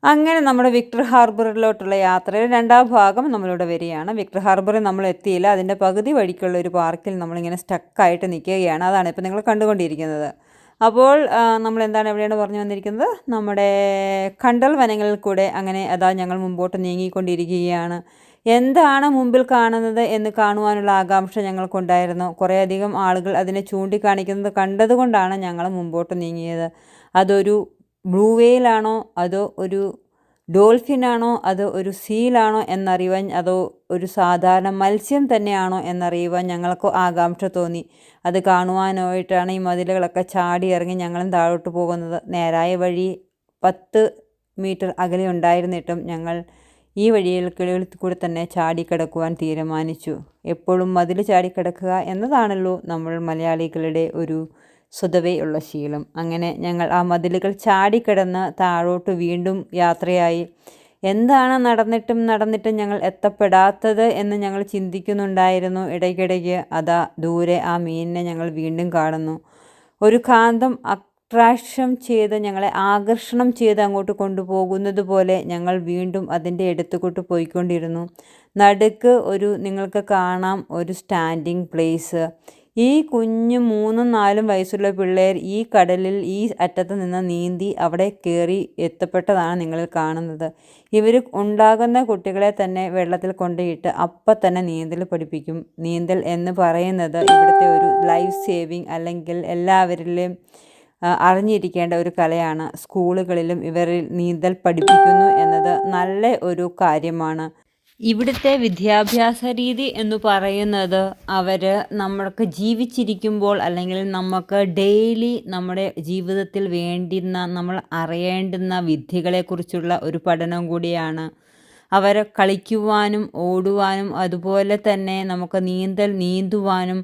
അങ്ങനെ നമ്മുടെ വിക്ടർ ഹാർബറിലോട്ടുള്ള യാത്രയിൽ രണ്ടാം ഭാഗം നമ്മളിവിടെ വരികയാണ്. വിക്ടർ ഹാർബറിൽ നമ്മൾ എത്തിയില്ല. അതിൻ്റെ പകുതി വഴിക്കുള്ള ഒരു പാർക്കിൽ നമ്മളിങ്ങനെ സ്റ്റക്കായിട്ട് നിൽക്കുകയാണ്. അതാണ് ഇപ്പോൾ നിങ്ങൾ കണ്ടുകൊണ്ടിരിക്കുന്നത്. അപ്പോൾ നമ്മൾ എന്താണ് എവിടെയാണ് പറഞ്ഞു വന്നിരിക്കുന്നത്? നമ്മുടെ കണ്ടൽ വനങ്ങളിൽ കൂടെ അങ്ങനെ അതാ ഞങ്ങൾ മുമ്പോട്ട് നീങ്ങിക്കൊണ്ടിരിക്കുകയാണ്. എന്താണ് മുമ്പിൽ കാണുന്നത് എന്ന് കാണുവാനുള്ള ആകാംക്ഷ ഞങ്ങൾക്കുണ്ടായിരുന്നു. കുറേയധികം ആളുകൾ അതിനെ ചൂണ്ടിക്കാണിക്കുന്നത് കണ്ടതുകൊണ്ടാണ് ഞങ്ങൾ മുമ്പോട്ട് നീങ്ങിയത്. അതൊരു ബ്ലൂ വെയിലാണോ, അതോ ഒരു ഡോൾഫിനാണോ, അതോ ഒരു സീലാണോ എന്നറിയുവാൻ, അതോ ഒരു സാധാരണ മത്സ്യം തന്നെയാണോ എന്നറിയുവാൻ ഞങ്ങൾക്ക് ആകാംക്ഷ തോന്നി. അത് കാണുവാനായിട്ടാണ് ഈ മതിലുകളൊക്കെ ചാടി ഇറങ്ങി ഞങ്ങളും താഴോട്ട് പോകുന്നത്. നേരായ വഴി 10 മീറ്റർ അകലെ ഉണ്ടായിരുന്നിട്ടും ഞങ്ങൾ ഈ വഴികളിൽ കൂടെ തന്നെ ചാടിക്കിടക്കുവാൻ തീരുമാനിച്ചു. എപ്പോഴും മതിൽ ചാടിക്കിടക്കുക എന്നതാണല്ലോ നമ്മൾ മലയാളികളുടെ ഒരു സ്വതവേ ഉള്ള ശീലം. അങ്ങനെ ഞങ്ങൾ ആ മതിലുകൾ ചാടിക്കിടന്ന് താഴോട്ട് വീണ്ടും യാത്രയായി. എന്താണ് നടന്നിട്ടും ഞങ്ങൾ എത്തപ്പെടാത്തത് എന്ന് ഞങ്ങൾ ചിന്തിക്കുന്നുണ്ടായിരുന്നു. ഇടയ്ക്കിടയ്ക്ക് അതാ ദൂരെ ആ മീനിനെ ഞങ്ങൾ വീണ്ടും കാണുന്നു. ഒരു കാന്തം അട്രാക്ഷൻ ചെയ്ത് ഞങ്ങളെ ആകർഷണം ചെയ്ത് അങ്ങോട്ട് കൊണ്ടുപോകുന്നത് പോലെ ഞങ്ങൾ വീണ്ടും അതിൻ്റെ അടുത്തുകൂട്ട് പോയിക്കൊണ്ടിരുന്നു. നടുക്ക് നിങ്ങൾക്ക് കാണാം ഒരു സ്റ്റാൻഡിങ് പ്ലേസ്. ഈ കുഞ്ഞു 3-4 വയസ്സുള്ള പിള്ളേർ ഈ കടലിൽ ഈ അറ്റത്ത് നിന്ന് നീന്തി അവിടെ കയറി എത്തപ്പെട്ടതാണ് നിങ്ങൾ കാണുന്നത്. ഇവർ ഉണ്ടാകുന്ന കുട്ടികളെ തന്നെ വെള്ളത്തിൽ കൊണ്ടുപോയിട്ട് അപ്പം തന്നെ നീന്തൽ പഠിപ്പിക്കും. നീന്തൽ എന്ന് പറയുന്നത് ഇവിടുത്തെ ഒരു ലൈഫ് സേവിങ് അല്ലെങ്കിൽ എല്ലാവരിലും അറിഞ്ഞിരിക്കേണ്ട ഒരു കലയാണ്. സ്കൂളുകളിലും ഇവരിൽ നീന്തൽ പഠിപ്പിക്കുന്നു എന്നത് നല്ല ഒരു കാര്യമാണ്. ഇവിടുത്തെ വിദ്യാഭ്യാസ രീതി എന്ന് പറയുന്നത് നമ്മൾക്ക് ജീവിച്ചിരിക്കുമ്പോൾ അല്ലെങ്കിൽ നമുക്ക് ഡെയിലി നമ്മുടെ ജീവിതത്തിൽ നമ്മൾ അറിയേണ്ടുന്ന വിദ്യകളെക്കുറിച്ചുള്ള ഒരു പഠനം കൂടിയാണ്. കളിക്കുവാനും ഓടുവാനും അതുപോലെ തന്നെ നമുക്ക് നീന്തുവാനും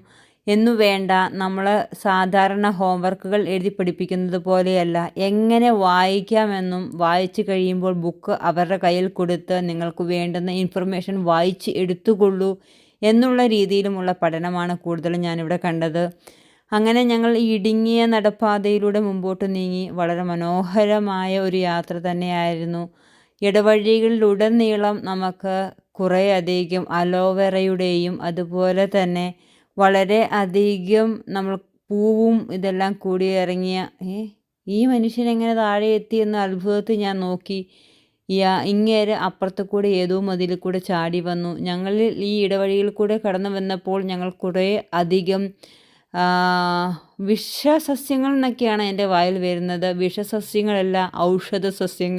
എന്നു വേണ്ട നമ്മൾ സാധാരണ ഹോംവർക്കുകൾ എഴുതി പഠിപ്പിക്കുന്നത് പോലെയല്ല. എങ്ങനെ വായിക്കാമെന്നും വായിച്ചു കഴിയുമ്പോൾ ബുക്ക് അവരുടെ കയ്യിൽ കൊടുത്ത് നിങ്ങൾക്ക് വേണ്ടുന്ന ഇൻഫർമേഷൻ വായിച്ച് എടുത്തുകൊള്ളൂ എന്നുള്ള രീതിയിലുമുള്ള പഠനമാണ് കൂടുതലും ഞാനിവിടെ കണ്ടത്. അങ്ങനെ ഞങ്ങൾ ഇടുങ്ങിയ നടപ്പാതയിലൂടെ മുമ്പോട്ട് നീങ്ങി. വളരെ മനോഹരമായ ഒരു യാത്ര തന്നെയായിരുന്നു. ഇടവഴികളിലുടനീളം നമുക്ക് കുറേയധികം അലോവേറയുടെയും അതുപോലെ തന്നെ വളരെ അധികം നമ്മൾ പൂവും ഇതെല്ലാം കൂടി ഇറങ്ങിയ ഈ മനുഷ്യൻ എങ്ങനെ താഴെ എത്തി എന്ന അത്ഭുതത്തിൽ ഞാൻ നോക്കി. ഇങ്ങേര് അപ്പുറത്ത് കൂടെ ഏതോ മതിലിൽ കൂടെ ചാടി വന്നു. ഞങ്ങളിൽ ഈ ഇടവഴിയിൽ കൂടെ കടന്നു വന്നപ്പോൾ ഞങ്ങൾ കുറേ അധികം വിഷസസ്യങ്ങൾ എന്നൊക്കെയാണ് എൻ്റെ വായിൽ വരുന്നത്. വിഷസസ്യങ്ങളല്ല, ഔഷധ സസ്യങ്ങൾ.